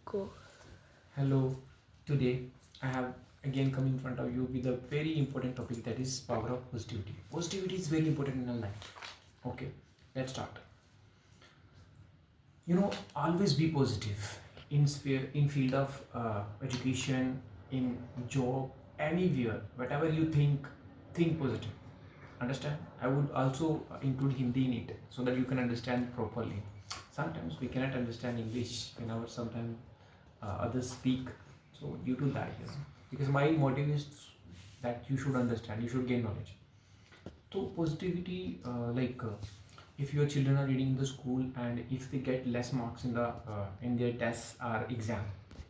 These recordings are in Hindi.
Go. Hello, today I have again come in front of you with a very important topic, that is power of positivity. Positivity is very important in our life. Okay, let's start. Always be positive in field of education, in job, anywhere, whatever you think positive. Understand? I would also include Hindi in it so that you can understand properly. Sometimes we cannot understand English whenever sometimes others speak. So due to that, because my motive is that you should understand, you should gain knowledge. So positivity, if your children are reading in the school and if they get less marks in their tests or exam,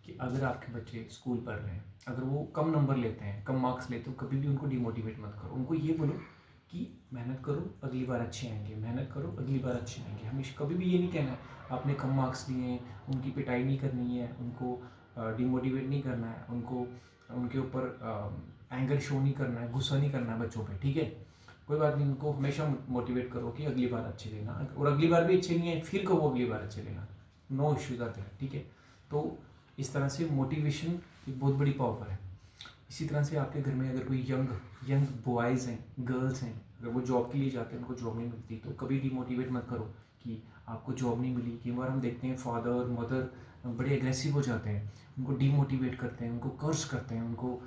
कि अगर आपके बच्चे स्कूल पढ़ रहे हैं, अगर वो कम नंबर लेते हैं, कम मार्क्स लेते, तो कभी भी उनको डिमोटिवेट मत करो. उनको ये बोलो कि मेहनत करो, अगली बार अच्छे आएंगे, मेहनत करो, अगली बार अच्छे आएंगे. हमेशा कभी भी ये नहीं कहना है आपने कम मार्क्स लिए हैं, उनकी पिटाई नहीं करनी है, उनको डिमोटिवेट नहीं करना है, उनको उनके ऊपर एंगर शो नहीं करना है, गुस्सा नहीं करना है बच्चों पे. ठीक है, कोई बात नहीं, उनको हमेशा मोटिवेट करो कि अगली बार अच्छे लेना, और अगली बार भी अच्छे नहीं है फिर कहो अगली बार अच्छे लेना. नो इश्यूज आते हैं. ठीक है, तो इस तरह से मोटिवेशन एक बहुत बड़ी पावर है. इसी तरह से आपके घर में अगर कोई यंग बॉयज़ हैं, गर्ल्स हैं, अगर वो जॉब के लिए जाते हैं, उनको जॉब नहीं मिलती, तो कभी डिमोटिवेट मत करो कि आपको जॉब नहीं मिली. कई बार हम देखते हैं फादर मदर बड़े एग्रेसिव हो जाते हैं, उनको डिमोटिवेट करते हैं, उनको कर्स करते हैं, उनको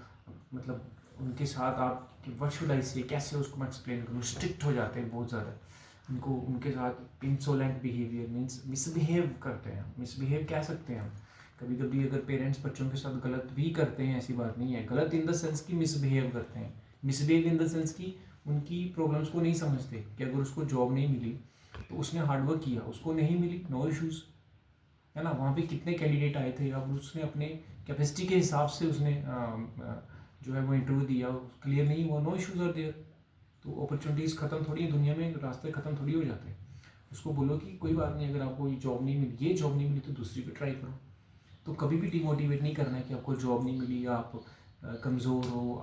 मतलब उनके साथ आप व्हाट शुड आई से, कैसे उसको मैं एक्सप्लेन करूँ, स्ट्रिक्ट हो जाते हैं बहुत ज़्यादा. उनको उनके साथ इंसोलेंट बिहेवियर मीन्स मिसबिहेव करते हैं. मिसबिहेव कह सकते हैं हम. कभी कभी अगर पेरेंट्स बच्चों के साथ गलत भी करते हैं, ऐसी बात नहीं है, गलत इन द सेंस की मिसबिहेव करते हैं. मिसबिहेव इन द सेंस की उनकी प्रॉब्लम्स को नहीं समझते कि अगर उसको जॉब नहीं मिली तो उसने हार्डवर्क किया, उसको नहीं मिली, नो इश्यूज़ है ना. वहाँ पे कितने कैंडिडेट आए थे, अब उसने अपने कैपेसिटी के हिसाब से उसने जो है वो इंटरव्यू दिया, क्लियर नहीं हुआ, नो इश्यूज आर देयर. तो अपॉर्चुनिटीज़ ख़त्म थोड़ी है दुनिया में, रास्ते ख़त्म थोड़ी हो जाते हैं. उसको बोलो कि कोई बात नहीं, अगर आपको ये जॉब नहीं मिली, ये जॉब नहीं मिली तो दूसरी पे ट्राई करो. तो कभी भी डिमोटिवेट नहीं करना है कि आपको जॉब नहीं मिली, आप कमज़ोर हो,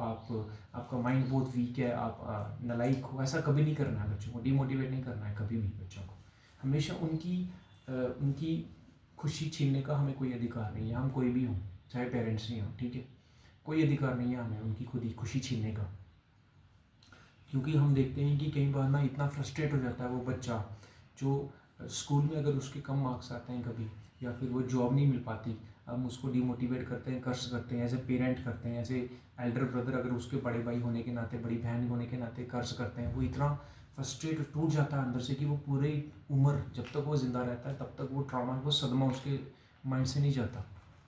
आपका माइंड बहुत वीक है, आप नालायक हो. ऐसा कभी नहीं करना है. बच्चों को डिमोटिवेट नहीं करना है कभी भी. बच्चों को हमेशा उनकी खुशी छीनने का हमें कोई अधिकार नहीं है. हम कोई भी हों, चाहे पेरेंट्स ही हों, ठीक है, कोई अधिकार नहीं है हमें उनकी खुद ही खुशी छीनने का. क्योंकि हम देखते हैं कि कई बार ना इतना फ्रस्ट्रेट हो जाता है वो बच्चा जो स्कूल में अगर उसके कम मार्क्स आते हैं कभी, या फिर वो जॉब नहीं मिल पाती, हम उसको डिमोटिवेट करते हैं, कर्स करते हैं, एज ए पेरेंट करते हैं, एज ए एल्डर ब्रदर अगर उसके बड़े भाई होने के नाते, बड़ी बहन होने के नाते कर्स करते हैं. वो इतना फ्रस्ट्रेट टूट जाता है अंदर से कि वो पूरी उम्र जब तक वो ज़िंदा रहता है तब तक वो ट्रॉमा, वो सदमा उसके माइंड से नहीं जाता.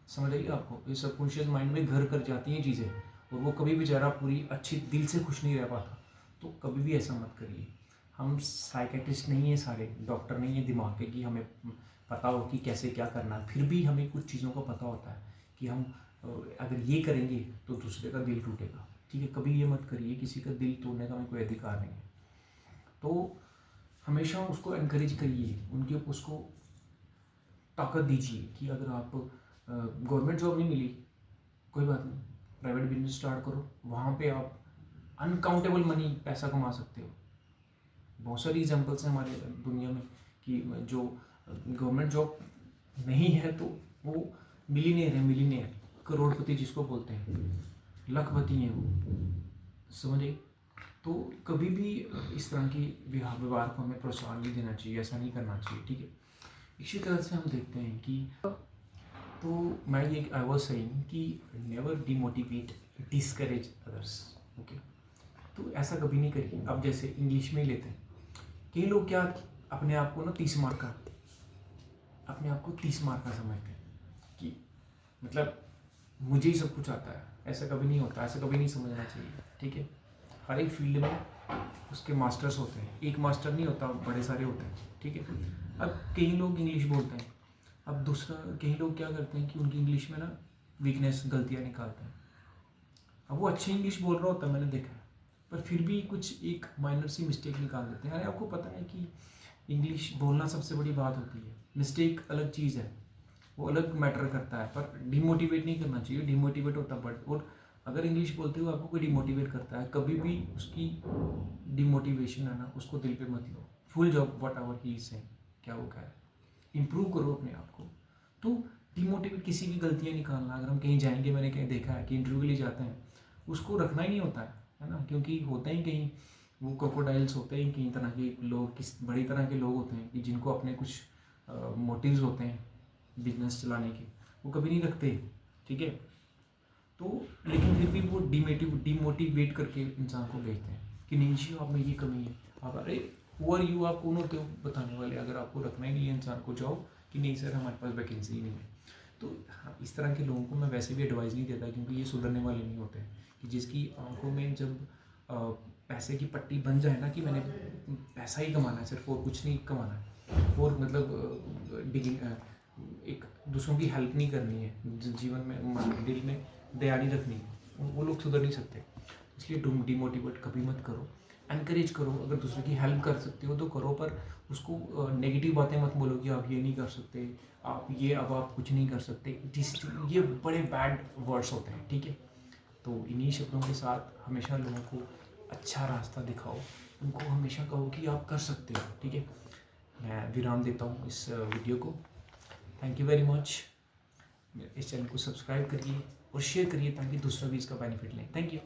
समझ आइए आपको, ये सबकॉन्शियस माइंड में घर कर जाती हैं चीज़ें, और वो कभी बेचारा पूरी अच्छी दिल से खुश नहीं रह पाता. तो कभी भी ऐसा मत करिए. हम साइकेट्रिस्ट नहीं है, सारे डॉक्टर नहीं है दिमाग के कि हमें पता हो कि कैसे क्या करना है. फिर भी हमें कुछ चीज़ों का पता होता है कि हम अगर ये करेंगे तो दूसरे का दिल टूटेगा. ठीक है, कभी ये मत करिए, किसी का दिल तोड़ने का हमें कोई अधिकार नहीं है. तो हमेशा उसको इनकरेज करिए, उनके उसको ताकत दीजिए कि अगर आप गवर्नमेंट जॉब नहीं मिली, कोई बात नहीं, प्राइवेट बिजनेस स्टार्ट करो. वहाँ पे आप अनकाउंटेबल मनी पैसा कमा सकते हो. बहुत सारी एग्जांपल्स हैं हमारे दुनिया में कि जो गवर्नमेंट जॉब नहीं है तो वो मिलीनियर करोड़पति जिसको बोलते हैं, लखपति हैं वो. समझे. तो कभी भी इस तरह की व्यवहार को हमें प्रोत्साहन नहीं देना चाहिए, ऐसा नहीं करना चाहिए. ठीक है, इसी तरह से हम देखते हैं कि तो मैं ये आई वाज सेइंग कि never demotivate discourage others. Okay, तो ऐसा कभी नहीं करिए. अब जैसे इंग्लिश में ही लेते हैं, कई लोग क्या अपने आप को ना 30 मार्क का समझते हैं कि मतलब मुझे ही सब कुछ आता है. ऐसा कभी नहीं होता, ऐसा कभी नहीं समझना चाहिए. ठीक है, हर एक फील्ड में उसके मास्टर्स होते हैं, एक मास्टर नहीं होता, बड़े सारे होते हैं. ठीक है, अब कई लोग इंग्लिश बोलते हैं, अब दूसरा कई लोग क्या करते हैं कि उनकी इंग्लिश में ना वीकनेस, गलतियाँ निकालते हैं. अब वो अच्छी इंग्लिश बोल रहा होता है, मैंने देखा है, पर फिर भी कुछ एक माइनर सी मिस्टेक निकाल देते हैं. अरे आपको पता है कि इंग्लिश बोलना सबसे बड़ी बात होती है, मिस्टेक अलग चीज़ है, वो अलग मैटर करता है. पर डिमोटिवेट नहीं करना चाहिए, डिमोटिवेट होता बट. और अगर इंग्लिश बोलते हुए आपको कोई डिमोटिवेट करता है, कभी भी उसकी डिमोटिवेशन है ना, उसको दिल पे मत लो. Full job whatever he say क्या वो कह रहा है, इम्प्रूव करो अपने आप को. तो डिमोटिवेट किसी की गलतियाँ निकालना, अगर हम कहीं जाएंगे, मैंने कहीं देखा है कि इंटरव्यू के लिए जाते हैं, उसको रखना ही नहीं होता है ना, क्योंकि होते हैं कहीं वो क्रोकोडाइल्स होते हैं, कई तरह के लोग, किस बड़ी तरह के लोग होते हैं कि जिनको अपने कुछ मोटिव्स होते हैं बिजनेस चलाने के, वो कभी नहीं रखते, ठीक है। तो लेकिन फिर भी वो डिमोटिवेट करके इंसान को भेजते हैं कि नहीं जी आप में ये कमी है, आप अरे ओवर यू आप कौन होते हो बताने वाले, अगर आपको रखना ही नहीं है इंसान को, जाओ कि नहीं सर हमारे पास वैकेंसी ही नहीं है। तो हाँ, इस तरह के लोगों को मैं वैसे भी एडवाइस नहीं देता, क्योंकि ये सुधरने वाले नहीं होते, कि जिसकी आंखों में जब पैसे की पट्टी बन जाए ना कि मैंने पैसा ही कमाना है सिर्फ और कुछ नहीं कमाना है, और मतलब एक दूसरों की हेल्प नहीं करनी है, जीवन में दिल में दया नहीं रखनी है, वो लोग सुधर नहीं सकते। इसलिए डिमोटिवेट कभी मत करो, एनकरेज करो, अगर दूसरे की हेल्प कर सकते हो तो करो, पर उसको नेगेटिव बातें मत बोलो कि आप ये नहीं कर सकते, आप ये अब आप कुछ नहीं कर सकते, ये बड़े बैड वर्ड्स होते हैं, ठीक है। तो इन्हीं शब्दों के साथ हमेशा लोगों को अच्छा रास्ता दिखाओ, उनको हमेशा कहो कि आप कर सकते हो, ठीक है। मैं विराम देता हूँ इस वीडियो को। Thank you very much. इस चैनल को सब्सक्राइब करिए और शेयर करिए ताकि दूसरा भी इसका बेनिफिट लें। Thank you.